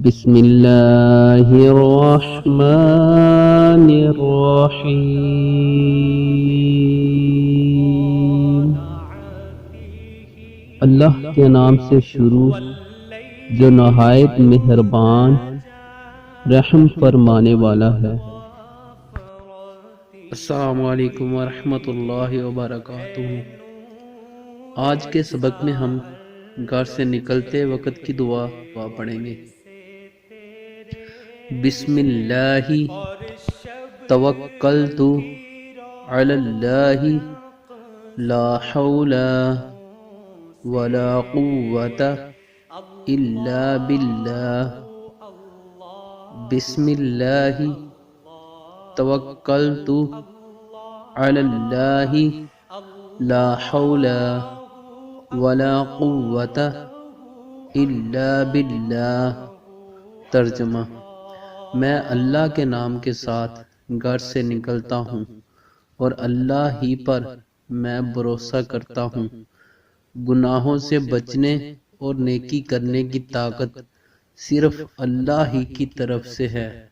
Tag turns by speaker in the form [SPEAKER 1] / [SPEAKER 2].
[SPEAKER 1] بسم اللہ الرحمن الرحیم۔ اللہ کے نام سے شروع جو نہایت مہربان رحم فرمانے والا ہے۔ السلام علیکم ورحمۃ اللہ وبرکاتہ۔ آج کے سبق میں ہم گھر سے نکلتے وقت کی دعا پڑھیں گے۔ بسم اللہ توکلت علی اللہ لا حول ولا قوة الا باللہ۔ بسم اللہ توکلت علی اللہ لا حول ولا قوة الا باللہ۔ ترجمہ: میں اللہ کے نام کے ساتھ گھر سے نکلتا ہوں اور اللہ ہی پر میں بھروسہ کرتا ہوں۔ گناہوں سے بچنے اور نیکی کرنے کی طاقت صرف اللہ ہی کی طرف سے ہے۔